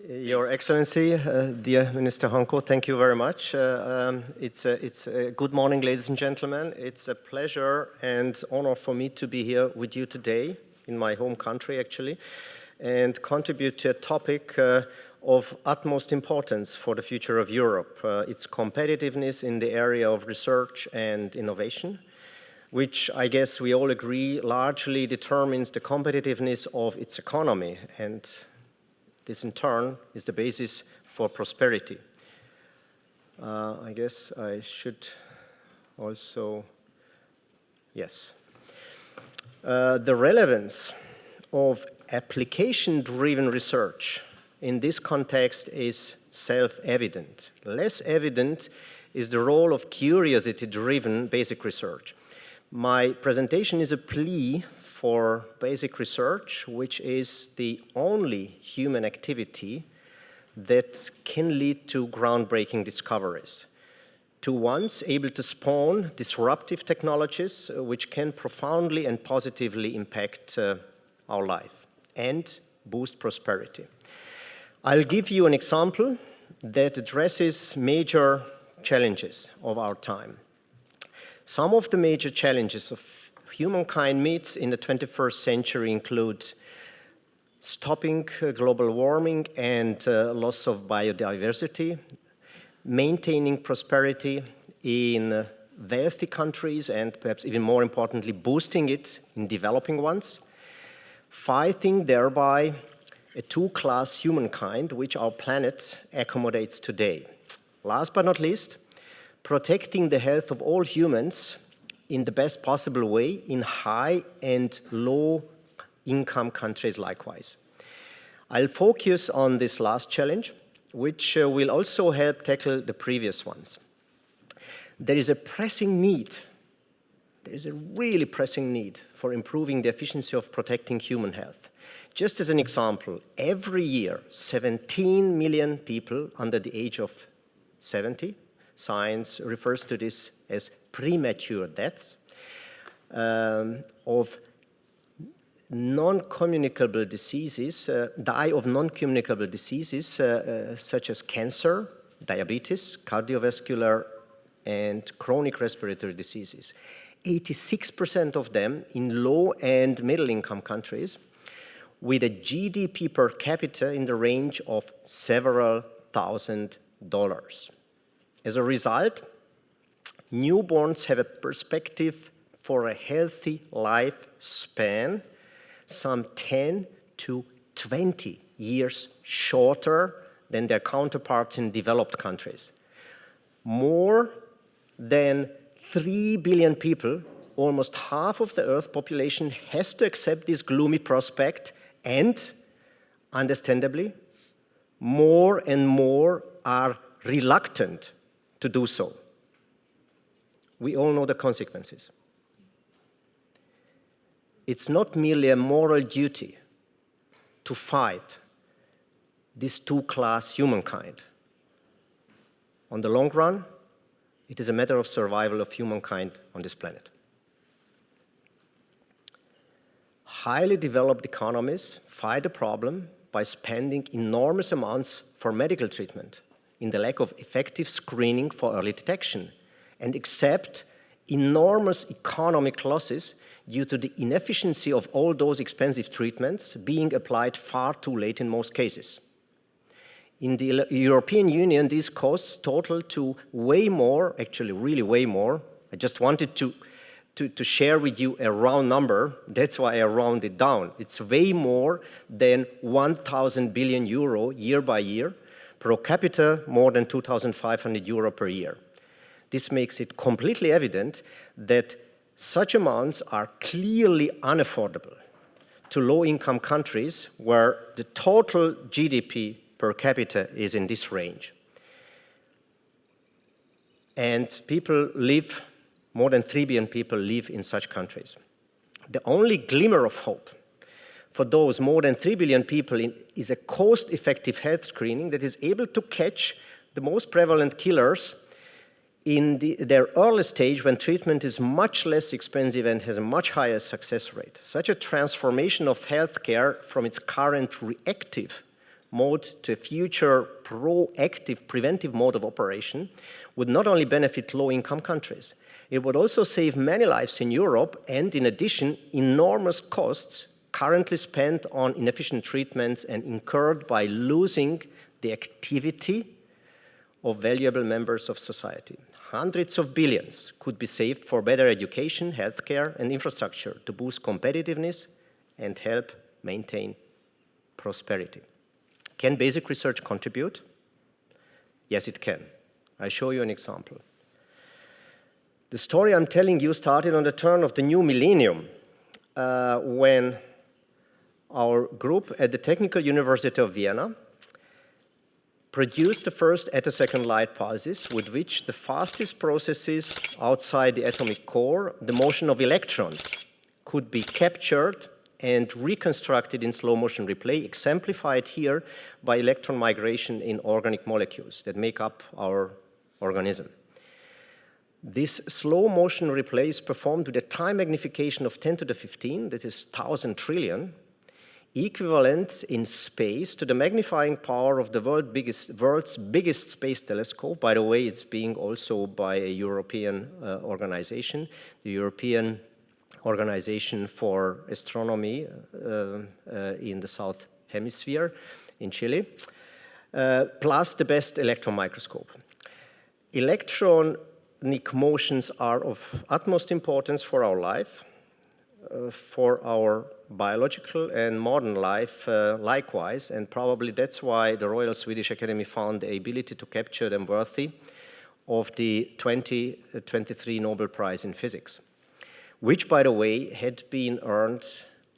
Your Excellency, dear Minister Honko, thank you very much. It's a good morning, ladies and gentlemen. It's a pleasure and honor for me to be here with you today, in my home country actually, and contribute to a topic of utmost importance for the future of Europe, its competitiveness in the area of research and innovation, which I guess we all agree largely determines the competitiveness of its economy, and this in turn is the basis for prosperity. I guess I should also, yes. The relevance of application-driven research in this context is self-evident. Less evident is the role of curiosity-driven basic research. My presentation is a plea for basic research, which is the only human activity that can lead to groundbreaking discoveries, to ones able to spawn disruptive technologies which can profoundly and positively impact our life and boost prosperity. I'll give you an example that addresses major challenges of our time. Some of the major challenges of humankind meets in the 21st century include stopping global warming and loss of biodiversity, maintaining prosperity in wealthy countries, and perhaps even more importantly, boosting it in developing ones, fighting thereby a two-class humankind which our planet accommodates today. Last but not least, protecting the health of all humans in the best possible way in high and low income countries likewise. I'll focus on this last challenge, which will also help tackle the previous ones. There is a pressing need, there is a really pressing need for improving the efficiency of protecting human health. Just as an example, every year 17 million people under the age of 70, science refers to this as premature deaths, of non-communicable diseases, die of non-communicable diseases such as cancer, diabetes, cardiovascular, and chronic respiratory diseases. 86% of them in low and middle income countries with a GDP per capita in the range of several $1,000s. As a result, newborns have a perspective for a healthy lifespan some 10 to 20 years shorter than their counterparts in developed countries. More than 3 billion people, almost half of the Earth's population, has to accept this gloomy prospect, and, understandably, more and more are reluctant to do so. We all know the consequences. It's not merely a moral duty to fight this two-class humankind. On the long run, it is a matter of survival of humankind on this planet. Highly developed economies fight the problem by spending enormous amounts for medical treatment in the lack of effective screening for early detection, and accept enormous economic losses due to the inefficiency of all those expensive treatments being applied far too late in most cases. In the European Union, these costs total to way more, actually really way more. I just wanted to share with you a round number. That's why I rounded down. It's way more than 1,000 billion euro year by year, per capita more than 2,500 euro per year. This makes it completely evident that such amounts are clearly unaffordable to low-income countries where the total GDP per capita is in this range. And people live, more than 3 billion people live in such countries. The only glimmer of hope for those more than 3 billion people is a cost-effective health screening that is able to catch the most prevalent killers in their early stage when treatment is much less expensive and has a much higher success rate. Such a transformation of healthcare from its current reactive mode to a future proactive, preventive mode of operation would not only benefit low-income countries, it would also save many lives in Europe and, in addition, enormous costs currently spent on inefficient treatments and incurred by losing the activity of valuable members of society. Hundreds of billions could be saved for better education, healthcare, and infrastructure to boost competitiveness and help maintain prosperity. Can basic research contribute? Yes, it can. I'll show you an example. The story I'm telling you started on the turn of the new millennium when our group at the Technical University of Vienna produced the first attosecond light pulses with which the fastest processes outside the atomic core, the motion of electrons, could be captured and reconstructed in slow motion replay, exemplified here by electron migration in organic molecules that make up our organism. This slow motion replay is performed with a time magnification of 10 to the 15, that is 1,000 trillion, equivalent in space to the magnifying power of the world's biggest space telescope. By the way, it's being also by a European organization, the European Organization for Astronomy in the South Hemisphere in Chile, plus the best electron microscope. Electronic motions are of utmost importance for our life, for our biological and modern life likewise, and probably that's why the Royal Swedish Academy found the ability to capture them worthy of the 2023 Nobel Prize in Physics, which, by the way, had been earned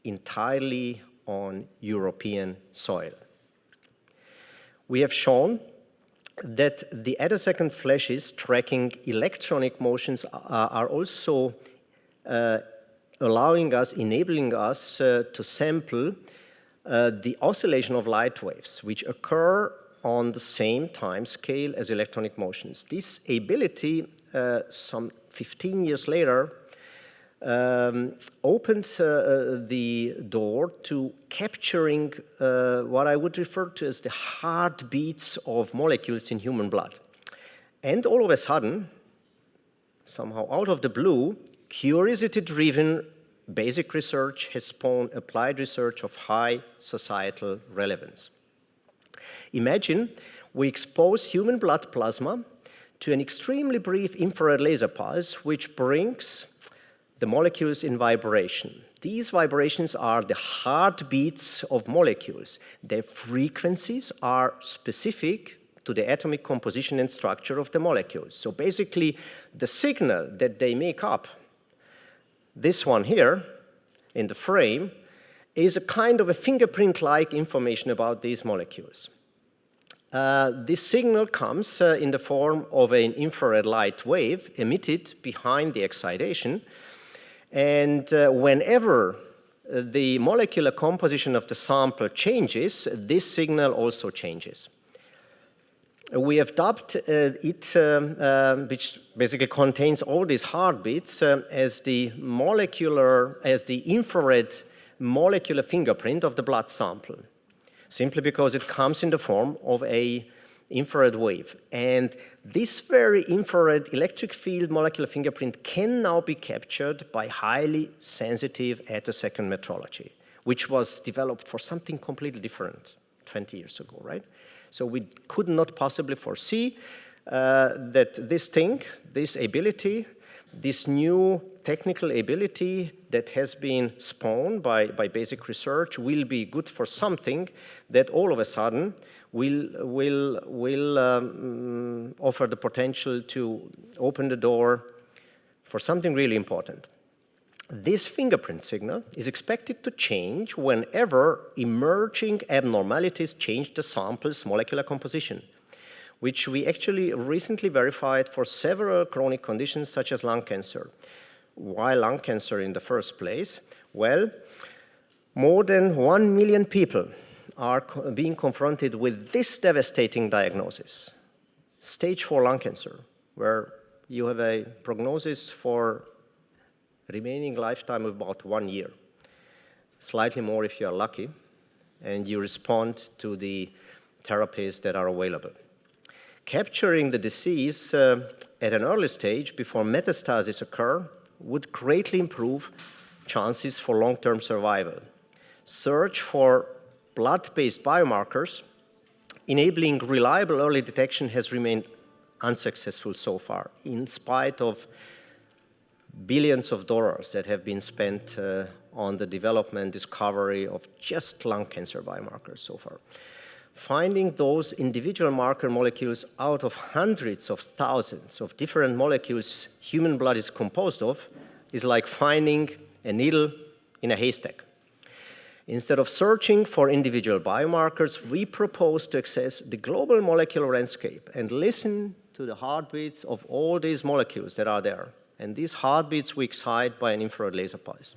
entirely on European soil. We have shown that the attosecond flashes tracking electronic motions are also enabling us to sample the oscillation of light waves, which occur on the same time scale as electronic motions. This ability, some 15 years later, opened the door to capturing what I would refer to as the heartbeats of molecules in human blood. And all of a sudden, somehow out of the blue, curiosity-driven basic research has spawned applied research of high societal relevance. Imagine we expose human blood plasma to an extremely brief infrared laser pulse, which brings the molecules in vibration. These vibrations are the heartbeats of molecules. Their frequencies are specific to the atomic composition and structure of the molecules. So basically, the signal that they make up, this one here in the frame, is a kind of a fingerprint-like information about these molecules. This signal comes in the form of an infrared light wave emitted behind the excitation, and whenever the molecular composition of the sample changes, this signal also changes. We have dubbed it, which basically contains all these heartbeats, as the infrared molecular fingerprint of the blood sample, simply because it comes in the form of an infrared wave. And this very infrared electric field molecular fingerprint can now be captured by highly sensitive attosecond metrology, which was developed for something completely different 20 years ago, right? So we could not possibly foresee that this thing, this ability, this new technical ability that has been spawned by basic research will be good for something that all of a sudden will offer the potential to open the door for something really important. This fingerprint signal is expected to change whenever emerging abnormalities change the sample's molecular composition, which we actually recently verified for several chronic conditions such as lung cancer. Why lung cancer in the first place? Well, more than 1 million people are being confronted with this devastating diagnosis, stage 4 lung cancer, where you have a prognosis for remaining lifetime of about 1 year, slightly more if you are lucky, and you respond to the therapies that are available. Capturing the disease at an early stage before metastases occur would greatly improve chances for long-term survival. Search for blood-based biomarkers enabling reliable early detection has remained unsuccessful so far, in spite of billions of dollars that have been spent on the development, discovery of just lung cancer biomarkers so far. Finding those individual marker molecules out of hundreds of thousands of different molecules human blood is composed of is like finding a needle in a haystack. Instead of searching for individual biomarkers, we propose to access the global molecular landscape and listen to the heartbeats of all these molecules that are there. And these heartbeats we excite by an infrared laser pulse.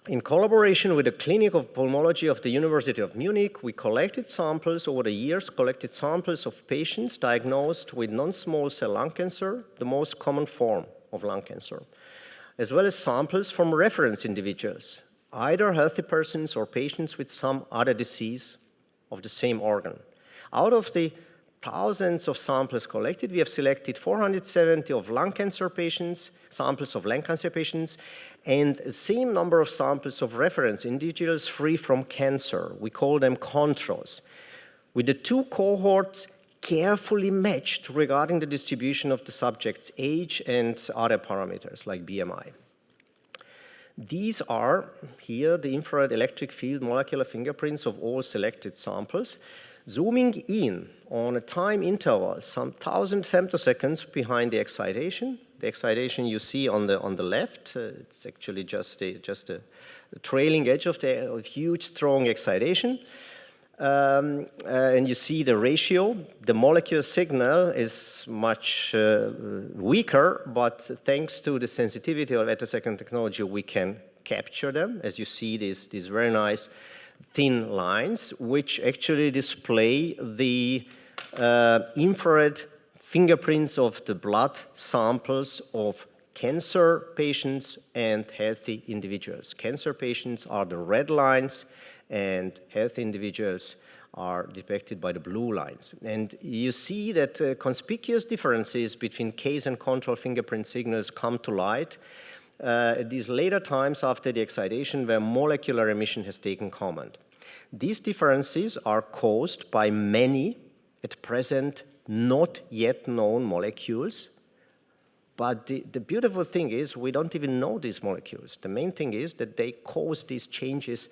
In collaboration with the Clinic of Pulmonology of the University of Munich, we collected samples over the years, of patients diagnosed with non-small cell lung cancer, the most common form of lung cancer, as well as samples from reference individuals, either healthy persons or patients with some other disease of the same organ. Out of the thousands of samples collected, we have selected 470 of lung cancer patients, samples of lung cancer patients, and the same number of samples of reference individuals free from cancer. We call them controls, with the two cohorts carefully matched regarding the distribution of the subject's age and other parameters like BMI. These are here the infrared electric field molecular fingerprints of all selected samples, zooming in on a time interval, some 1,000 femtoseconds behind the excitation. The excitation you see on the left, it's actually just a trailing edge of the huge, strong excitation. And you see the ratio. The molecular signal is much weaker, but thanks to the sensitivity of attosecond technology, we can capture them. As you see, these very nice thin lines, which actually display the infrared fingerprints of the blood samples of cancer patients and healthy individuals. Cancer patients are the red lines, and healthy individuals are depicted by the blue lines. And you see that conspicuous differences between case and control fingerprint signals come to light at these later times after the excitation where molecular emission has taken command. These differences are caused by many, at present, not yet known molecules. But the beautiful thing is we don't even know these molecules. The main thing is that they cause these changes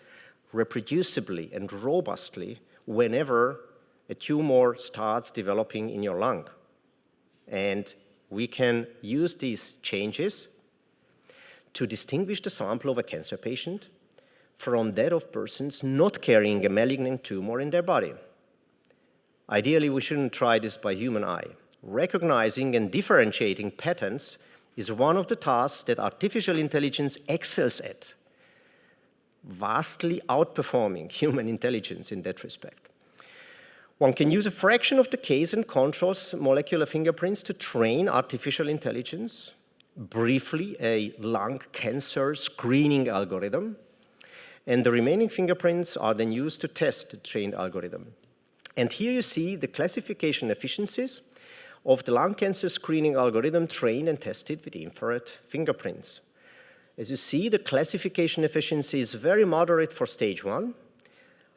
reproducibly and robustly whenever a tumor starts developing in your lung. And we can use these changes to distinguish the sample of a cancer patient from that of persons not carrying a malignant tumor in their body. Ideally, we shouldn't try this by human eye. Recognizing and differentiating patterns is one of the tasks that artificial intelligence excels at, vastly outperforming human intelligence in that respect. One can use a fraction of the case and controls molecular fingerprints to train artificial intelligence, briefly a lung cancer screening algorithm, and the remaining fingerprints are then used to test the trained algorithm. And here you see the classification efficiencies of the lung cancer screening algorithm trained and tested with infrared fingerprints. As you see, the classification efficiency is very moderate for stage 1,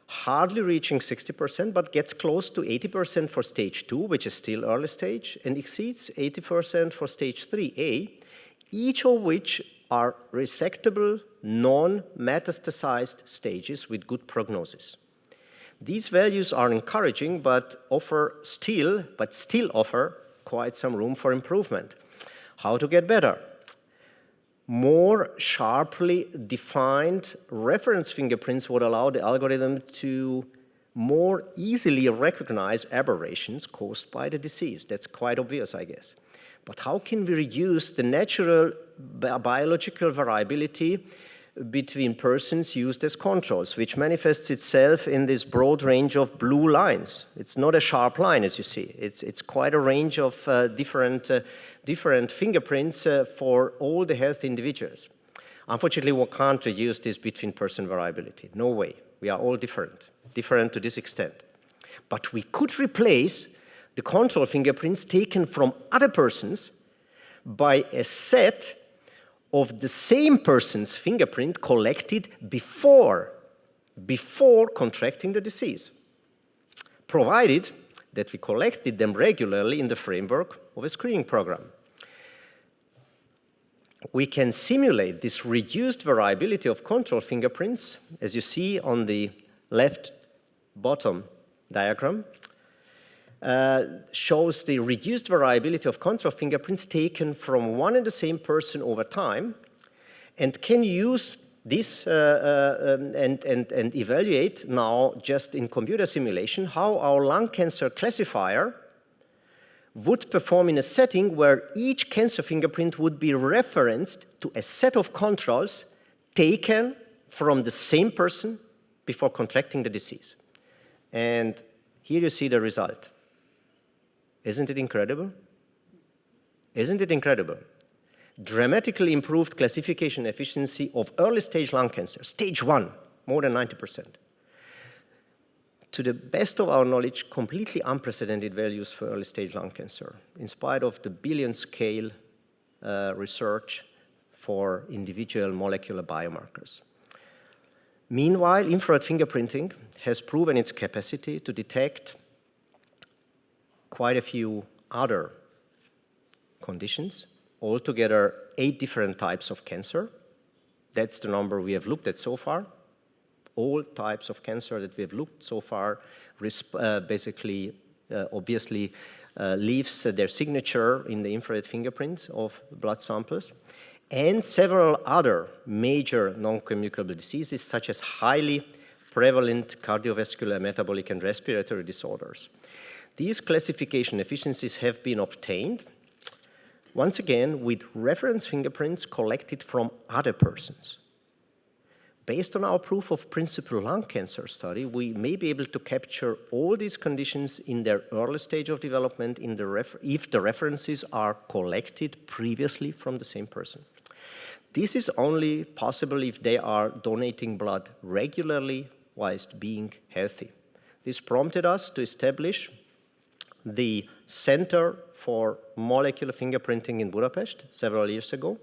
hardly reaching 60%, but gets close to 80% for stage 2, which is still early stage, and exceeds 80% for stage 3A, each of which are resectable, non-metastasized stages with good prognosis. These values are encouraging, but still offer quite some room for improvement. How to get better? More sharply defined reference fingerprints would allow the algorithm to more easily recognize aberrations caused by the disease. That's quite obvious, I guess. But how can we reduce the natural biological variability between persons used as controls, which manifests itself in this broad range of blue lines? It's not a sharp line, as you see. It's quite a range of different fingerprints for all the healthy individuals. Unfortunately, we can't reduce this between person variability. No way. We are all different to this extent. But we could replace the control fingerprints taken from other persons by a set of the same person's fingerprint collected before contracting the disease, provided that we collected them regularly in the framework of a screening program. We can simulate this reduced variability of control fingerprints, as you see on the left bottom diagram, shows the reduced variability of control fingerprints taken from one and the same person over time, and can use this and evaluate now just in computer simulation how our lung cancer classifier would perform in a setting where each cancer fingerprint would be referenced to a set of controls taken from the same person before contracting the disease. And here you see the result. Isn't it incredible? Isn't it incredible? Dramatically improved classification efficiency of early stage lung cancer, stage 1, more than 90%. To the best of our knowledge, completely unprecedented values for early stage lung cancer, in spite of the billion scale research for individual molecular biomarkers. Meanwhile, infrared fingerprinting has proven its capacity to detect quite a few other conditions, altogether 8 different types of cancer. That's the number we have looked at so far. All types of cancer that we have looked so far basically, obviously, leaves their signature in the infrared fingerprint of blood samples, and several other major non-communicable diseases, such as highly prevalent cardiovascular, metabolic, and respiratory disorders. These classification efficiencies have been obtained, once again, with reference fingerprints collected from other persons. Based on our proof of principle lung cancer study, we may be able to capture all these conditions in their early stage of development if the references are collected previously from the same person. This is only possible if they are donating blood regularly whilst being healthy. This prompted us to establish the Center for Molecular Fingerprinting in Budapest several years ago,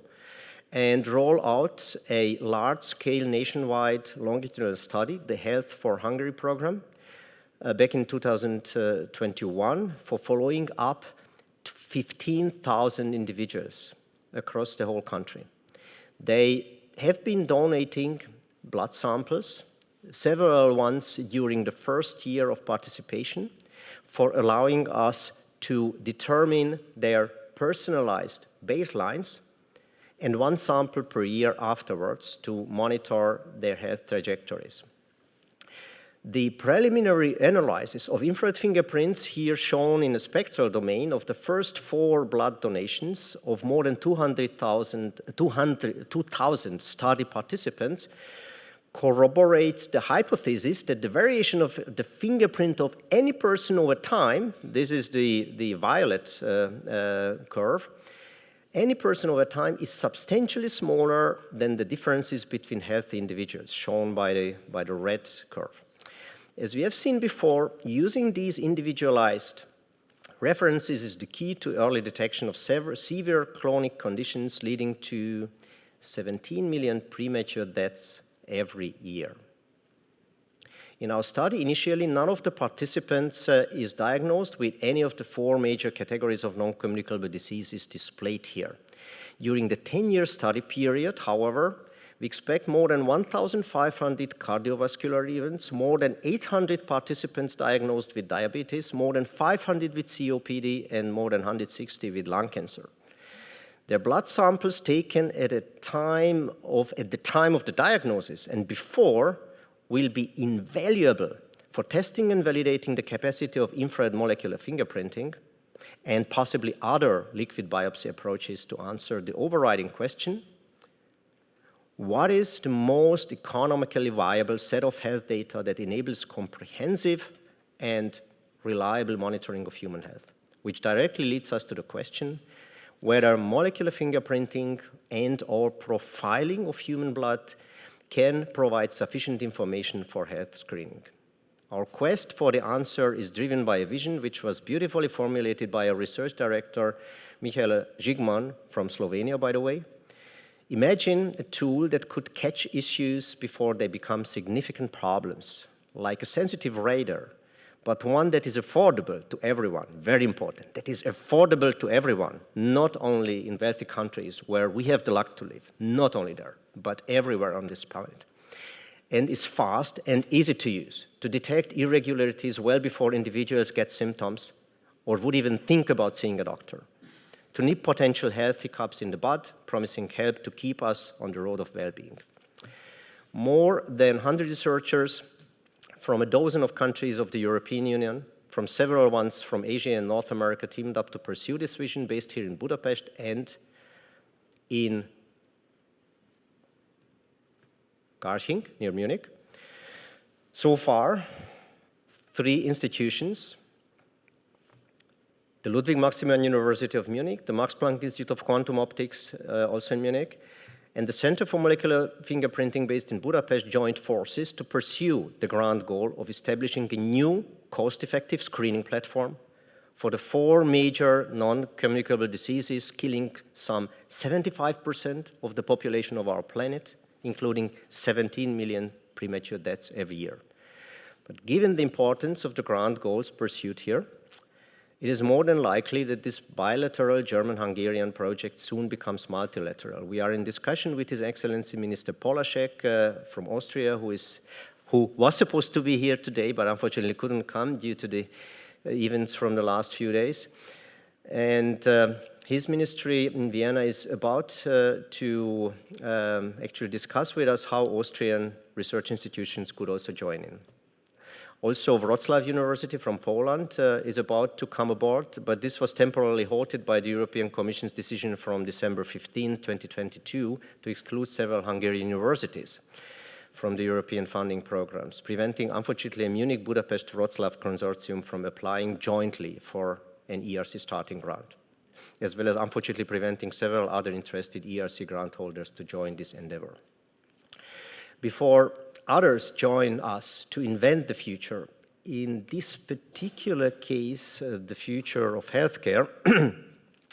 and roll out a large-scale nationwide longitudinal study, the Health for Hungary program, back in 2021 for following up 15,000 individuals across the whole country. They have been donating blood samples, several ones during the first year of participation, for allowing us to determine their personalized baselines, and 1 sample per year afterwards to monitor their health trajectories. The preliminary analysis of infrared fingerprints, here shown in a spectral domain, of the first 4 blood donations of more than 2,000 study participants, corroborates the hypothesis that the variation of the fingerprint of any person over time, this is the violet curve, any person over time is substantially smaller than the differences between healthy individuals, shown by the red curve. As we have seen before, using these individualized references is the key to early detection of severe chronic conditions leading to 17 million premature deaths every year. In our study, initially, none of the participants is diagnosed with any of the 4 major categories of non-communicable diseases displayed here. During the 10-year study period, however, we expect more than 1,500 cardiovascular events, more than 800 participants diagnosed with diabetes, more than 500 with COPD, and more than 160 with lung cancer. Their blood samples taken at the time of the diagnosis and before will be invaluable for testing and validating the capacity of infrared molecular fingerprinting and possibly other liquid biopsy approaches to answer the overriding question: what is the most economically viable set of health data that enables comprehensive and reliable monitoring of human health? Which directly leads us to the question whether molecular fingerprinting and/or profiling of human blood can provide sufficient information for health screening? Our quest for the answer is driven by a vision which was beautifully formulated by our research director, Michael Žigman, from Slovenia, by the way. Imagine a tool that could catch issues before they become significant problems, like a sensitive radar, but one that is affordable to everyone, very important, that is affordable to everyone, not only in wealthy countries where we have the luck to live, not only there, but everywhere on this planet, and is fast and easy to use, to detect irregularities well before individuals get symptoms or would even think about seeing a doctor, to nip potential health hiccups in the bud, promising help to keep us on the road of well-being. More than 100 researchers from a dozen of countries of the European Union, from several ones from Asia and North America teamed up to pursue this vision based here in Budapest and in Garching, near Munich. So far, 3 institutions, the Ludwig Maximilian University of Munich, the Max Planck Institute of Quantum Optics, also in Munich, and the Center for Molecular Fingerprinting based in Budapest joined forces to pursue the grand goal of establishing a new cost-effective screening platform for the 4 major non-communicable diseases killing some 75% of the population of our planet, including 17 million premature deaths every year. But given the importance of the grand goals pursued here, it is more than likely that this bilateral German-Hungarian project soon becomes multilateral. We are in discussion with His Excellency Minister Polasek from Austria, who was supposed to be here today, but unfortunately couldn't come due to the events from the last few days. And his ministry in Vienna is about to actually discuss with us how Austrian research institutions could also join in. Also, Wrocław University from Poland is about to come aboard, but this was temporarily halted by the European Commission's decision from December 15, 2022, to exclude several Hungarian universities from the European funding programs, preventing, unfortunately, a Munich-Budapest-Wrocław consortium from applying jointly for an ERC starting grant, as well as, unfortunately, preventing several other interested ERC grant holders to join this endeavor. Before others join us to invent the future, in this particular case, the future of healthcare,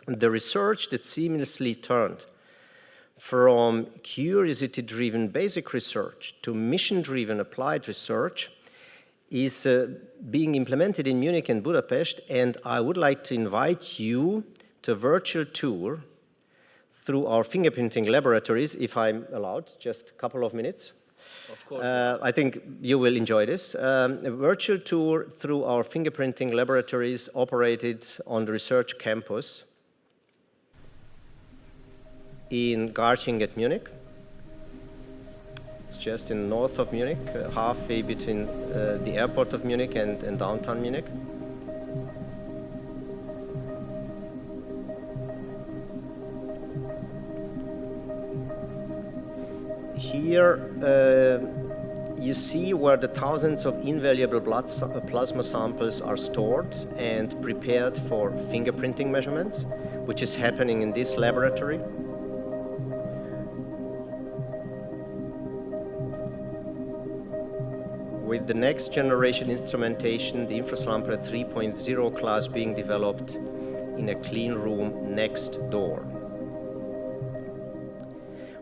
the research that seamlessly turned from curiosity-driven basic research to mission-driven applied research is being implemented in Munich and Budapest, and I would like to invite you to a virtual tour through our fingerprinting laboratories, if I'm allowed, just a couple of minutes. Of course. I think you will enjoy this. A virtual tour through our fingerprinting laboratories operated on the research campus in Garching at Munich. It's just in the north of Munich, halfway between the airport of Munich and downtown Munich. Here you see where the thousands of invaluable plasma samples are stored and prepared for fingerprinting measurements, which is happening in this laboratory. With the next generation instrumentation, the Infraslampler 3.0 class being developed in a clean room next door.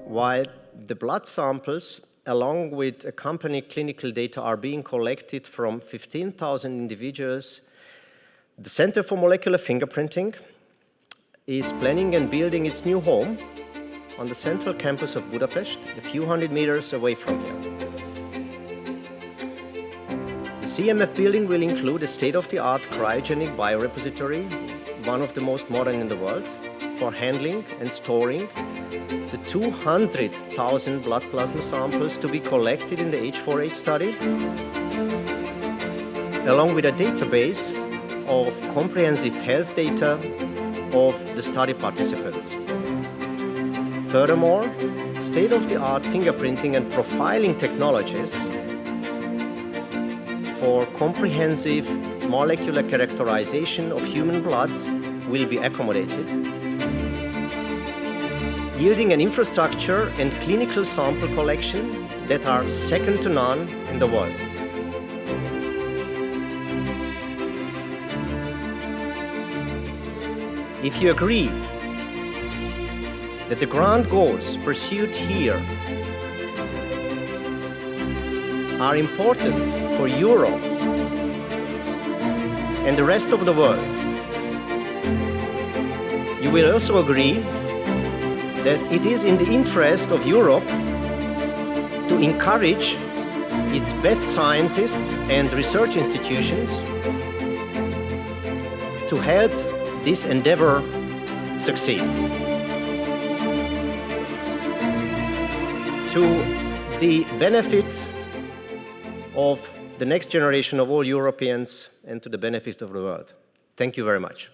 While the blood samples, along with accompanying clinical data, are being collected from 15,000 individuals, the Center for Molecular Fingerprinting is planning and building its new home on the central campus of Budapest, a few hundred meters away from here. The CMF building will include a state-of-the-art cryogenic biorepository, one of the most modern in the world, for handling and storing the 200,000 blood plasma samples to be collected in the H4H study, along with a database of comprehensive health data of the study participants. Furthermore, state-of-the-art fingerprinting and profiling technologies for comprehensive molecular characterization of human blood will be accommodated, yielding an infrastructure and clinical sample collection that are second to none in the world. If you agree that the grand goals pursued here are important for Europe and the rest of the world, you will also agree that it is in the interest of Europe to encourage its best scientists and research institutions to help this endeavor succeed. To the benefit of the next generation of all Europeans and to the benefit of the world. Thank you very much.